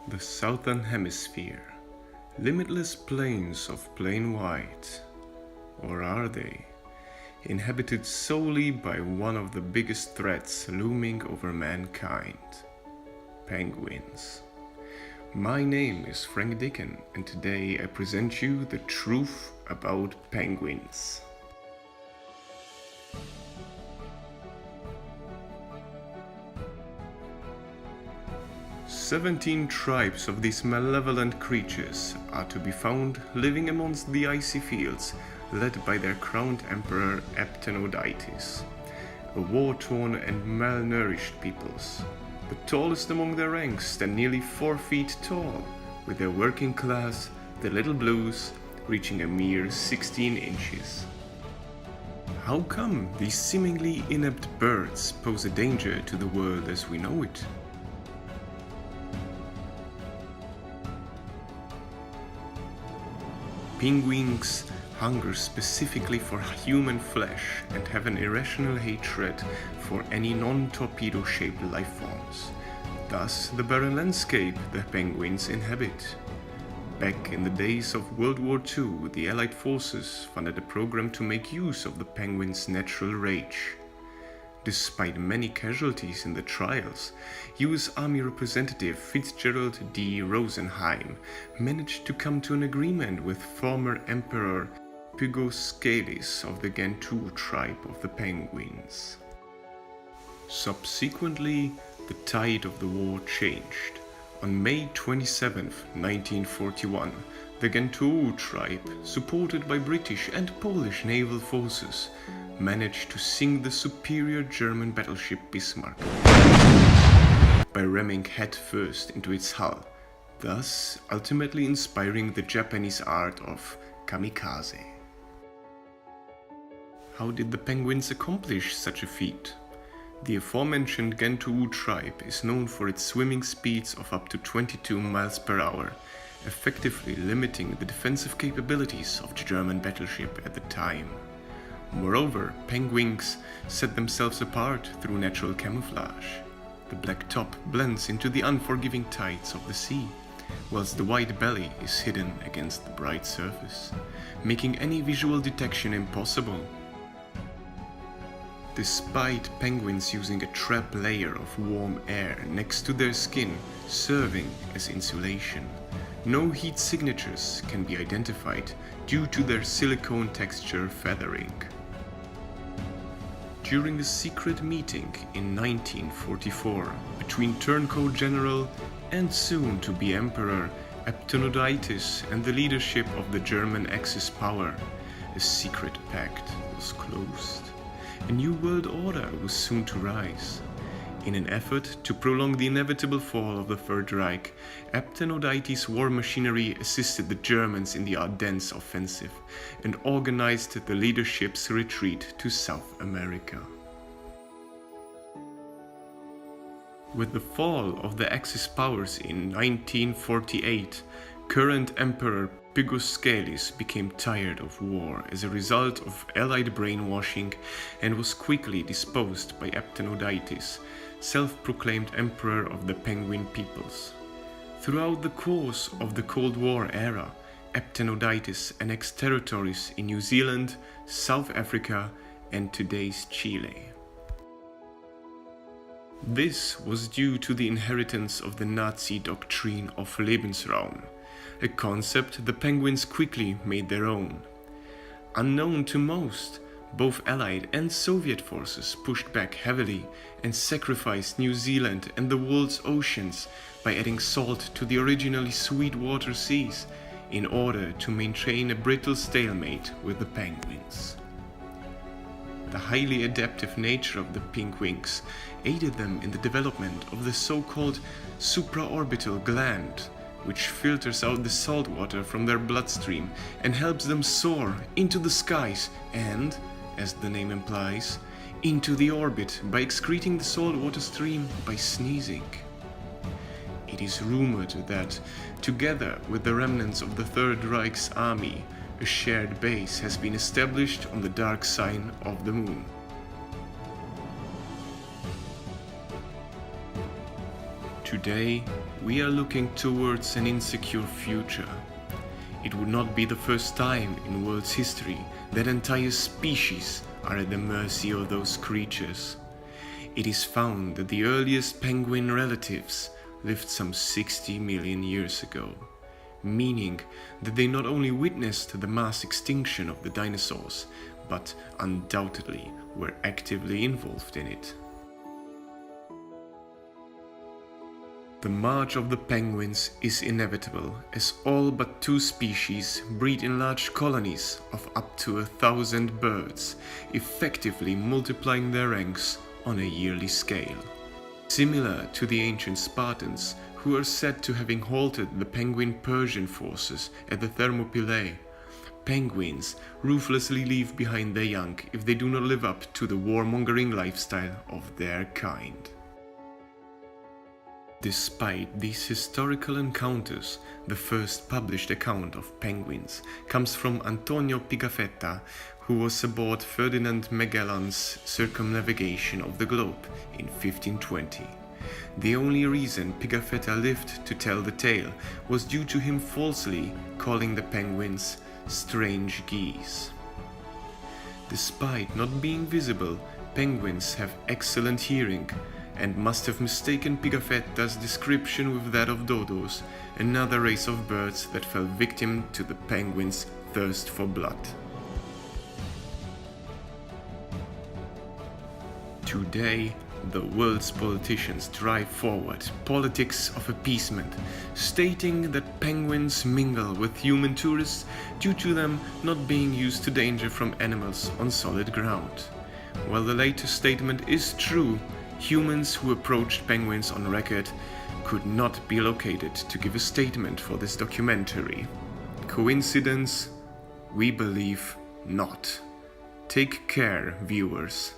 The Southern Hemisphere. Limitless plains of plain white. Or are they? Inhabited solely by one of the biggest threats looming over mankind. Penguins. My name is Frank Dicken, and today I present you the truth about penguins. 17 tribes of these malevolent creatures are to be found living amongst the icy fields, led by their crowned emperor Aptenodytes, a war-torn and malnourished peoples. The tallest among their ranks stand nearly 4 feet tall, with their working class, the Little Blues, reaching a mere 16 inches. How come these seemingly inept birds pose a danger to the world as we know it? Penguins hunger specifically for human flesh and have an irrational hatred for any non-torpedo-shaped life forms. Thus, the barren landscape the penguins inhabit. Back in the days of World War II, the Allied forces funded a program to make use of the penguins' natural rage. Despite many casualties in the trials, US Army Representative Fitzgerald D. Rosenheim managed to come to an agreement with former Emperor Pygoscelis of the Gentoo tribe of the penguins. Subsequently, the tide of the war changed. On May 27, 1941, the Gentoo tribe, supported by British and Polish naval forces, managed to sink the superior German battleship Bismarck by ramming headfirst into its hull, thus ultimately inspiring the Japanese art of kamikaze. How did the penguins accomplish such a feat? The aforementioned Gentoo tribe is known for its swimming speeds of up to 22 miles per hour, effectively limiting the defensive capabilities of the German battleship at the time. Moreover, penguins set themselves apart through natural camouflage. The black top blends into the unforgiving tides of the sea, whilst the white belly is hidden against the bright surface, making any visual detection impossible. Despite penguins using a trap layer of warm air next to their skin, serving as insulation, no heat signatures can be identified due to their silicone texture feathering. During a secret meeting in 1944 between Turncoat General and soon-to-be Emperor Aptenodytes and the leadership of the German Axis power, a secret pact was closed. A new world order was soon to rise. In an effort to prolong the inevitable fall of the Third Reich, Aptenodytes' war machinery assisted the Germans in the Ardennes offensive and organized the leadership's retreat to South America. With the fall of the Axis powers in 1948, current Emperor Pygoscelis became tired of war as a result of Allied brainwashing and was quickly disposed by Aptenodytes, self-proclaimed Emperor of the Penguin peoples. Throughout the course of the Cold War era, Aptenodytes annexed territories in New Zealand, South Africa, and today's Chile. This was due to the inheritance of the Nazi doctrine of Lebensraum, a concept the penguins quickly made their own. Unknown to most, both Allied and Soviet forces pushed back heavily and sacrificed New Zealand and the world's oceans by adding salt to the originally sweetwater seas in order to maintain a brittle stalemate with the penguins. The highly adaptive nature of the penguins aided them in the development of the so-called supraorbital gland, which filters out the salt water from their bloodstream and helps them soar into the skies and, as the name implies, into the orbit by excreting the saltwater stream by sneezing. It is rumored that, together with the remnants of the Third Reich's army, a shared base has been established on the dark side of the moon. Today, we are looking towards an insecure future. It would not be the first time in world's history that entire species are at the mercy of those creatures. It is found that the earliest penguin relatives lived some 60 million years ago, meaning that they not only witnessed the mass extinction of the dinosaurs, but undoubtedly were actively involved in it. The march of the penguins is inevitable, as all but 2 species breed in large colonies of up to 1,000 birds, effectively multiplying their ranks on a yearly scale. Similar to the ancient Spartans, who are said to having halted the penguin Persian forces at the Thermopylae, penguins ruthlessly leave behind their young if they do not live up to the warmongering lifestyle of their kind. Despite these historical encounters, the first published account of penguins comes from Antonio Pigafetta, who was aboard Ferdinand Magellan's circumnavigation of the globe in 1520. The only reason Pigafetta lived to tell the tale was due to him falsely calling the penguins strange geese. Despite not being visible, penguins have excellent hearing, and must have mistaken Pigafetta's description with that of dodos, another race of birds that fell victim to the penguin's thirst for blood. Today, the world's politicians drive forward politics of appeasement, stating that penguins mingle with human tourists due to them not being used to danger from animals on solid ground. While the latter statement is true, humans who approached penguins on record could not be located to give a statement for this documentary. Coincidence? We believe not. Take care, viewers.